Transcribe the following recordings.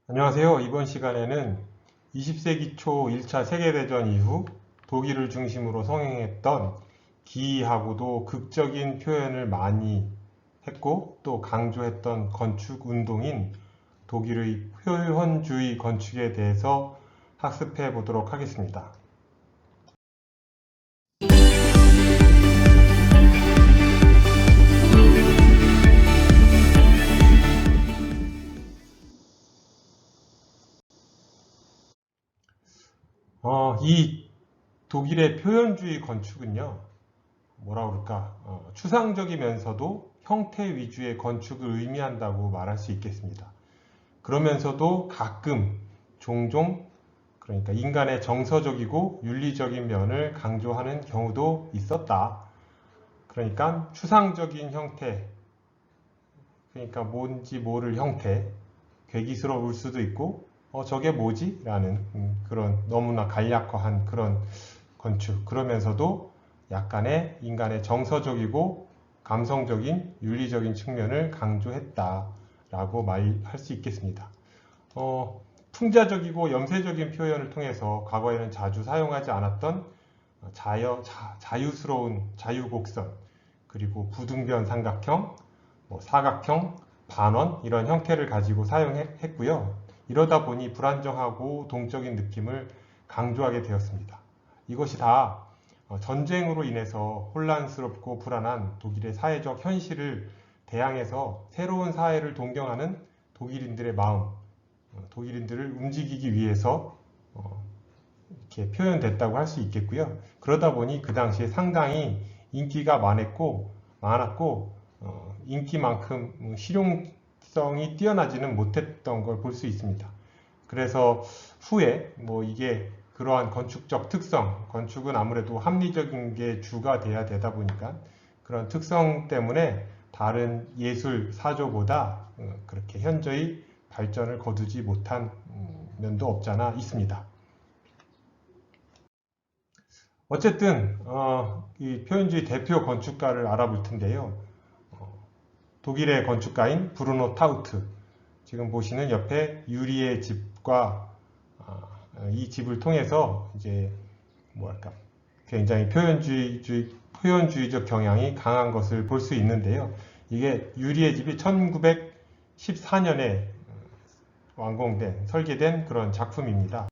안녕하세요. 이번 시간에는 20세기 초 1차 세계대전 이후 독일을 중심으로 성행했던 기이하고도 극적인 표현을 많이 했고 또 강조했던 건축 운동인 독일의 표현주의 건축에 대해서 학습해 보도록 하겠습니다. 이 독일의 표현주의 건축은요, 뭐라 그럴까, 추상적이면서도 형태 위주의 건축을 의미한다고 말할 수 있겠습니다. 그러면서도 가끔, 종종, 그러니까 인간의 정서적이고 윤리적인 면을 강조하는 경우도 있었다. 그러니까 추상적인 형태, 그러니까 뭔지 모를 형태, 괴기스러울 수도 있고, 저게 뭐지? 라는 그런 너무나 간략화한 그런 건축. 그러면서도 약간의 인간의 정서적이고 감성적인 윤리적인 측면을 강조했다라고 말할 수 있겠습니다. 풍자적이고 염세적인 표현을 통해서 과거에는 자주 사용하지 않았던 자유스러운 자유곡선, 그리고 부등변 삼각형, 사각형, 반원 이런 형태를 가지고 사용했고요. 이러다 보니 불안정하고 동적인 느낌을 강조하게 되었습니다. 이것이 다 전쟁으로 인해서 혼란스럽고 불안한 독일의 사회적 현실을 대항해서 새로운 사회를 동경하는 독일인들의 마음, 독일인들을 움직이기 위해서 이렇게 표현됐다고 할 수 있겠고요. 그러다 보니 그 당시에 상당히 인기가 많았고 인기만큼 실용성이 뛰어나지는 못했던 걸 볼 수 있습니다. 그래서 후에 이게 그러한 건축적 특성, 건축은 아무래도 합리적인 게 주가 돼야 되다 보니까 그런 특성 때문에 다른 예술 사조보다 그렇게 현저히 발전을 거두지 못한 면도 없잖아 있습니다. 어쨌든 이 표현주의 대표 건축가를 알아볼 텐데요. 독일의 건축가인 브루노 타우트, 지금 보시는 옆에 유리의 집과 이 집을 통해서 이제 뭐랄까 굉장히 표현주의적 경향이 강한 것을 볼 수 있는데요. 이게 유리의 집이 1914년에 설계된 그런 작품입니다.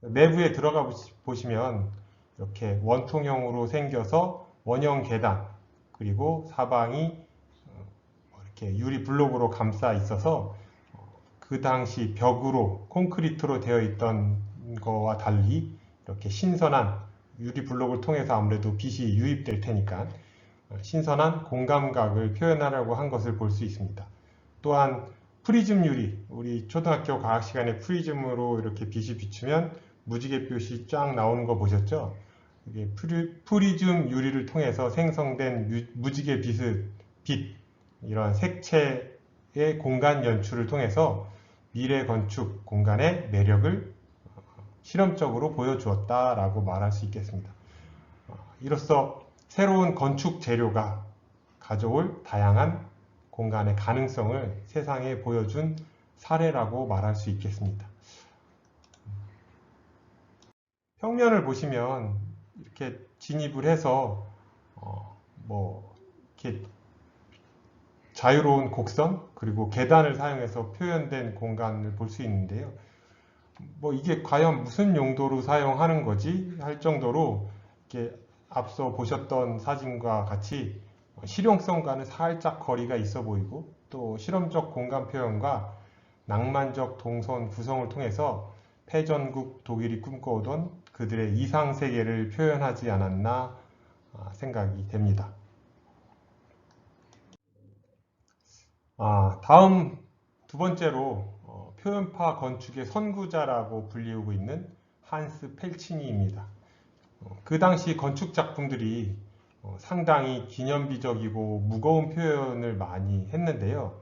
내부에 들어가 보시면 이렇게 원통형으로 생겨서 원형 계단, 그리고 사방이 이렇게 유리 블록으로 감싸 있어서 그 당시 벽으로 콘크리트로 되어 있던 거와 달리 이렇게 신선한 유리 블록을 통해서 아무래도 빛이 유입될 테니까 신선한 공감각을 표현하려고 한 것을 볼 수 있습니다. 또한 프리즘 유리, 우리 초등학교 과학 시간에 프리즘으로 이렇게 빛이 비추면 무지갯빛이 쫙 나오는 거 보셨죠? 이게 프리즘 유리를 통해서 생성된 무지개 빛, 이런 색채의 공간 연출을 통해서 미래 건축 공간의 매력을 실험적으로 보여주었다라고 말할 수 있겠습니다. 이로써 새로운 건축 재료가 가져올 다양한 공간의 가능성을 세상에 보여준 사례라고 말할 수 있겠습니다. 평면을 보시면 이렇게 진입을 해서 이렇게 자유로운 곡선 그리고 계단을 사용해서 표현된 공간을 볼 수 있는데요. 이게 과연 무슨 용도로 사용하는 거지 할 정도로 이렇게 앞서 보셨던 사진과 같이 실용성과는 살짝 거리가 있어 보이고 또 실험적 공간 표현과 낭만적 동선 구성을 통해서 패전국 독일이 꿈꿔오던 그들의 이상 세계를 표현하지 않았나 생각이 됩니다. 다음 두 번째로 표현파 건축의 선구자라고 불리우고 있는 한스 펠치니입니다. 그 당시 건축 작품들이 상당히 기념비적이고 무거운 표현을 많이 했는데요.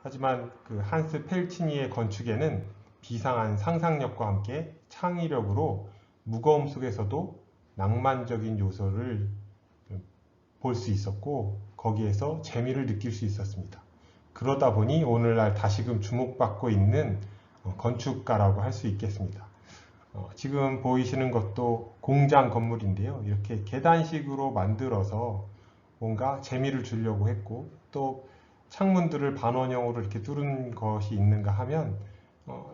하지만 그 한스 펠치니의 건축에는 비상한 상상력과 함께 창의력으로 무거움 속에서도 낭만적인 요소를 볼 수 있었고 거기에서 재미를 느낄 수 있었습니다. 그러다 보니 오늘날 다시금 주목받고 있는 건축가라고 할 수 있겠습니다. 지금 보이시는 것도 공장 건물인데요. 이렇게 계단식으로 만들어서 뭔가 재미를 주려고 했고, 또 창문들을 반원형으로 이렇게 뚫은 것이 있는가 하면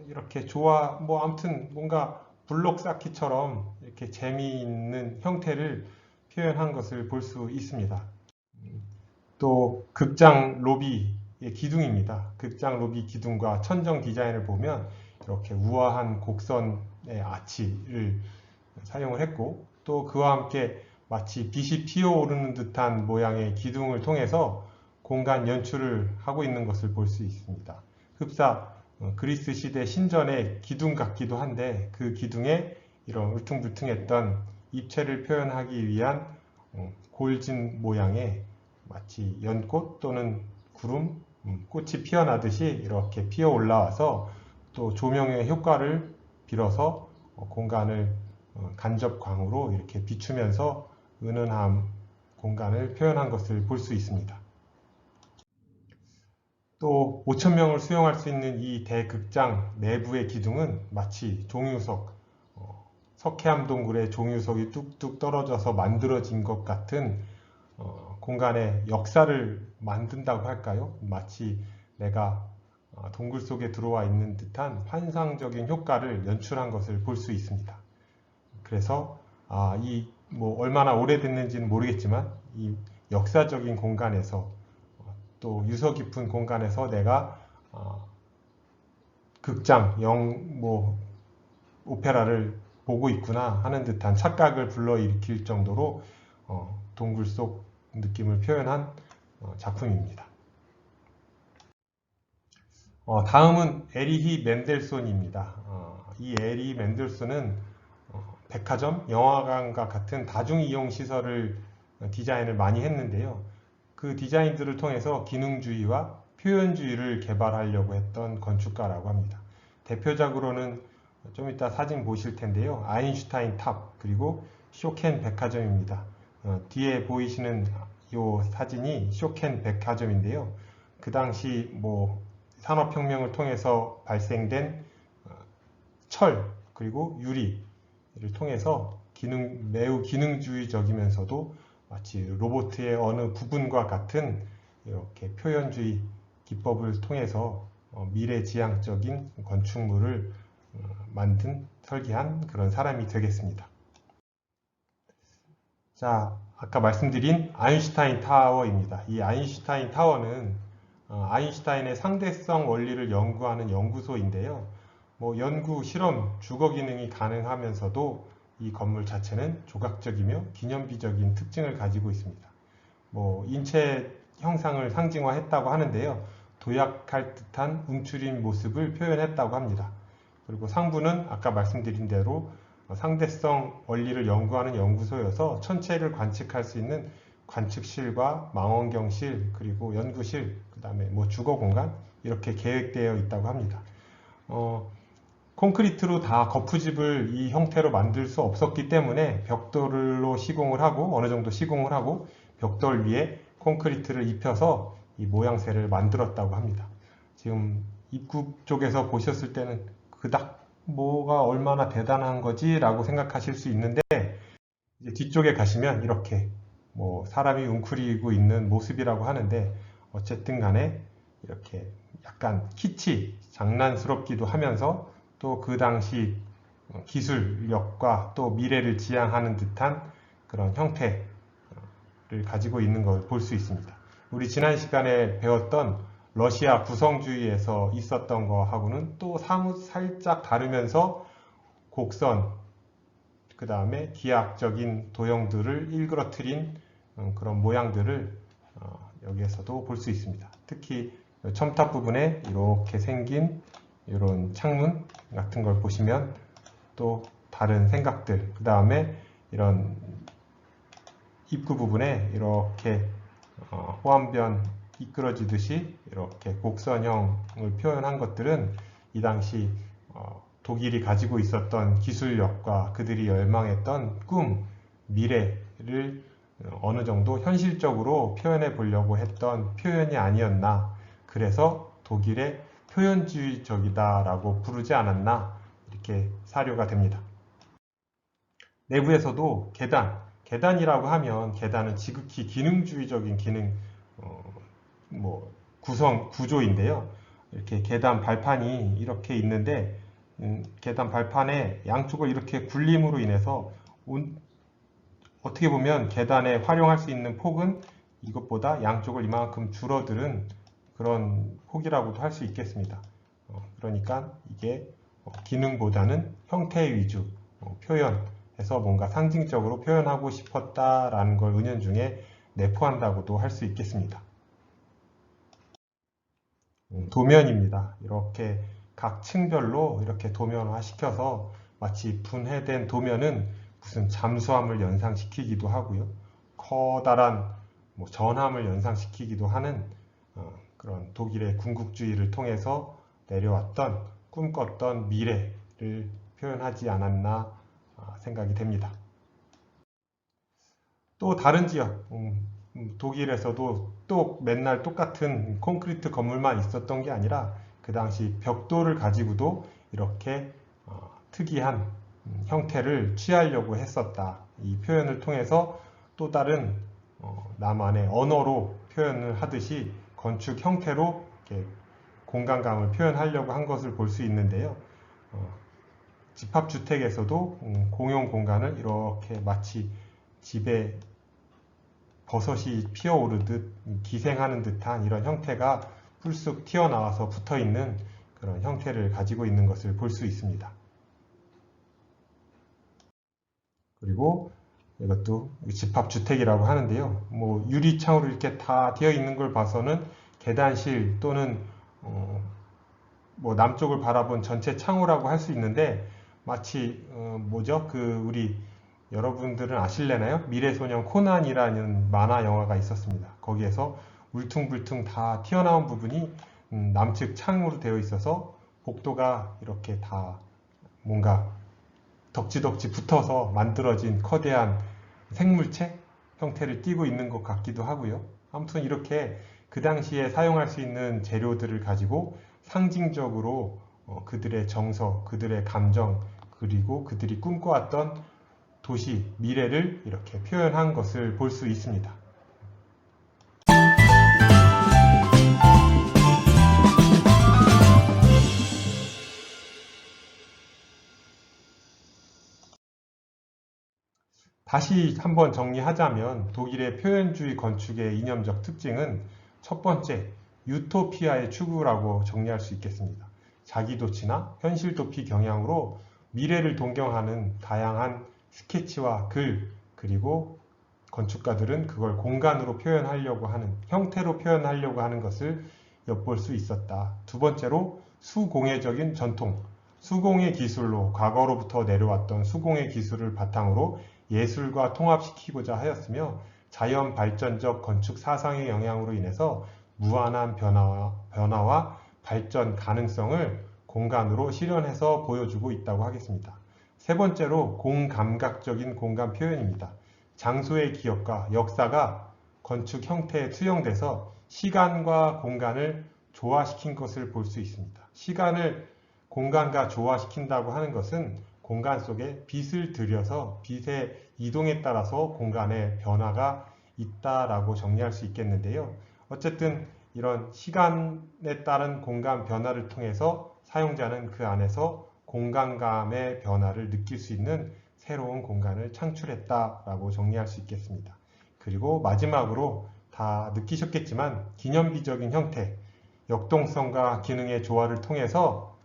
이렇게 뭐 아무튼 뭔가 블록 쌓기처럼 이렇게 재미있는 형태를 표현한 것을 볼 수 있습니다. 또 극장 로비의 기둥입니다. 극장 로비 기둥과 천정 디자인을 보면 이렇게 우아한 곡선의 아치를 사용을 했고, 또 그와 함께 마치 빛이 피어오르는 듯한 모양의 기둥을 통해서 공간 연출을 하고 있는 것을 볼 수 있습니다. 흡사 그리스 시대 신전의 기둥 같기도 한데, 그 기둥에 이런 울퉁불퉁했던 입체를 표현하기 위한 골진 모양의 마치 연꽃 또는 구름, 꽃이 피어나듯이 이렇게 피어 올라와서 또 조명의 효과를 빌어서 공간을 간접광으로 이렇게 비추면서 은은함 공간을 표현한 것을 볼 수 있습니다. 또 5,000명을 수용할 수 있는 이 대극장 내부의 기둥은 마치 종유석, 석회암 동굴에 종유석이 뚝뚝 떨어져서 만들어진 것 같은 공간의 역사를 만든다고 할까요? 마치 내가 동굴 속에 들어와 있는 듯한 환상적인 효과를 연출한 것을 볼 수 있습니다. 그래서 뭐 얼마나 오래됐는지는 모르겠지만 이 역사적인 공간에서 또 유서 깊은 공간에서 내가 극장, 오페라를 보고 있구나 하는 듯한 착각을 불러일으킬 정도로 동굴 속 느낌을 표현한 작품입니다. 다음은 에리히 맨델손입니다. 이 에리히 맨델손은 백화점, 영화관과 같은 다중이용 시설을 디자인을 많이 했는데요. 그 디자인들을 통해서 기능주의와 표현주의를 개발하려고 했던 건축가라고 합니다. 대표작으로는 좀 이따 사진 보실 텐데요. 아인슈타인 탑, 그리고 쇼켄 백화점입니다. 뒤에 보이시는 이 사진이 쇼켄 백화점인데요. 그 당시 산업혁명을 통해서 발생된 철 그리고 유리를 통해서 매우 기능주의적이면서도 마치 로봇의 어느 부분과 같은 이렇게 표현주의 기법을 통해서 미래지향적인 건축물을 설계한 그런 사람이 되겠습니다. 자, 아까 말씀드린 아인슈타인 타워입니다. 이 아인슈타인 타워는 아인슈타인의 상대성 원리를 연구하는 연구소인데요. 연구, 실험, 주거 기능이 가능하면서도 이 건물 자체는 조각적이며 기념비적인 특징을 가지고 있습니다. 인체 형상을 상징화했다고 하는데요. 도약할 듯한 움츠린 모습을 표현했다고 합니다. 그리고 상부는 아까 말씀드린 대로 상대성 원리를 연구하는 연구소여서 천체를 관측할 수 있는 관측실과 망원경실, 그리고 연구실, 그 다음에 주거 공간 이렇게 계획되어 있다고 합니다. 콘크리트로 다 거푸집을 이 형태로 만들 수 없었기 때문에 벽돌로 시공을 하고 어느 정도 시공을 하고 벽돌 위에 콘크리트를 입혀서 이 모양새를 만들었다고 합니다. 지금 입구 쪽에서 보셨을 때는 그닥 뭐가 얼마나 대단한 거지 라고 생각하실 수 있는데, 이제 뒤쪽에 가시면 이렇게 사람이 웅크리고 있는 모습이라고 하는데, 어쨌든 간에 이렇게 약간 키치 장난스럽기도 하면서 또 그 당시 기술력과 또 미래를 지향하는 듯한 그런 형태를 가지고 있는 걸 볼 수 있습니다. 우리 지난 시간에 배웠던 러시아 구성주의에서 있었던 거하고는 또 사뭇 살짝 다르면서 곡선, 그 다음에 기하학적인 도형들을 일그러뜨린 그런 모양들을 여기에서도 볼 수 있습니다. 특히 첨탑 부분에 이렇게 생긴 이런 창문 같은 걸 보시면 또 다른 생각들, 그 다음에 이런 입구 부분에 이렇게 호암변 이끌어지듯이 이렇게 곡선형을 표현한 것들은 이 당시 독일이 가지고 있었던 기술력과 그들이 열망했던 꿈, 미래를 어느 정도 현실적으로 표현해 보려고 했던 표현이 아니었나. 그래서 독일의 표현주의적이다라고 부르지 않았나 이렇게 사료가 됩니다. 내부에서도 계단이라고 하면 계단은 지극히 기능주의적인 구조인데요. 이렇게 계단 발판이 이렇게 있는데 계단 발판의 양쪽을 이렇게 굴림으로 인해서 어떻게 보면 계단에 활용할 수 있는 폭은 이것보다 양쪽을 이만큼 줄어드는 그런 폭이라고도 할 수 있겠습니다. 그러니까 이게 기능보다는 형태 위주 표현해서 뭔가 상징적으로 표현하고 싶었다라는 걸 은연중에 내포한다고도 할 수 있겠습니다. 도면입니다. 이렇게 각 층별로 이렇게 도면화 시켜서 마치 분해된 도면은 무슨 잠수함을 연상시키기도 하고요. 커다란 전함을 연상시키기도 하는 그런 독일의 군국주의를 통해서 내려왔던 꿈꿨던 미래를 표현하지 않았나 생각이 됩니다. 또 다른 지역, 독일에서도 또 맨날 똑같은 콘크리트 건물만 있었던 게 아니라 그 당시 벽돌을 가지고도 이렇게 특이한 형태를 취하려고 했었다. 이 표현을 통해서 또 다른 나만의 언어로 표현을 하듯이 건축 형태로 이렇게 공간감을 표현하려고 한 것을 볼 수 있는데요. 집합주택에서도 공용 공간을 이렇게 마치 집에 버섯이 피어오르듯 기생하는 듯한 이런 형태가 뿔쑥 튀어나와서 붙어있는 그런 형태를 가지고 있는 것을 볼 수 있습니다. 그리고 이것도 집합주택이라고 하는데요. 유리창으로 이렇게 다 되어 있는 걸 봐서는 계단실 또는 남쪽을 바라본 전체 창호라고 할 수 있는데 마치 우리 여러분들은 아실래나요? 미래소년 코난이라는 만화 영화가 있었습니다. 거기에서 울퉁불퉁 다 튀어나온 부분이 남측 창으로 되어 있어서 복도가 이렇게 다 뭔가 덕지덕지 붙어서 만들어진 커다란 생물체 형태를 띠고 있는 것 같기도 하고요. 아무튼 이렇게 그 당시에 사용할 수 있는 재료들을 가지고 상징적으로 그들의 정서, 그들의 감정, 그리고 그들이 꿈꿔왔던 도시, 미래를 이렇게 표현한 것을 볼 수 있습니다. 다시 한번 정리하자면 독일의 표현주의 건축의 이념적 특징은 첫 번째, 유토피아의 추구라고 정리할 수 있겠습니다. 자기도취나 현실도피 경향으로 미래를 동경하는 다양한 스케치와 글, 그리고 건축가들은 그걸 공간으로 표현하려고 하는, 형태로 표현하려고 하는 것을 엿볼 수 있었다. 두 번째로 수공예적인 전통, 수공예 기술로 과거로부터 내려왔던 수공예 기술을 바탕으로 예술과 통합시키고자 하였으며 자연 발전적 건축 사상의 영향으로 인해서 무한한 변화와 발전 가능성을 공간으로 실현해서 보여주고 있다고 하겠습니다. 세 번째로 공감각적인 공간 표현입니다. 장소의 기억과 역사가 건축 형태에 투영돼서 시간과 공간을 조화시킨 것을 볼 수 있습니다. 시간을 공간과 조화시킨다고 하는 것은 공간 속에 빛을 들여서 빛의 이동에 따라서 공간의 변화가 있다라고 정리할 수 있겠는데요. 어쨌든 이런 시간에 따른 공간 변화를 통해서 사용자는 그 안에서 공간감의 변화를 느낄 수 있는 새로운 공간을 창출했다라고 정리할 수 있겠습니다. 그리고 마지막으로 다 느끼셨겠지만 기념비적인 형태, 역동성과 기능의 조화를 통해서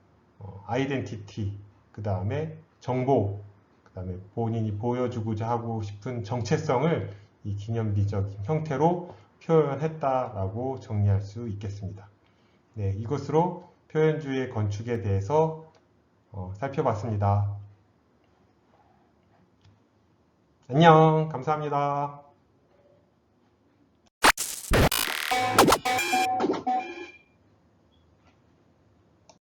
아이덴티티, 그 다음에 정보, 그 다음에 본인이 보여주고자 하고 싶은 정체성을 이 기념비적인 형태로 표현했다라고 정리할 수 있겠습니다. 네, 이것으로 표현주의 건축에 대해서 살펴봤습니다. 안녕, 감사합니다.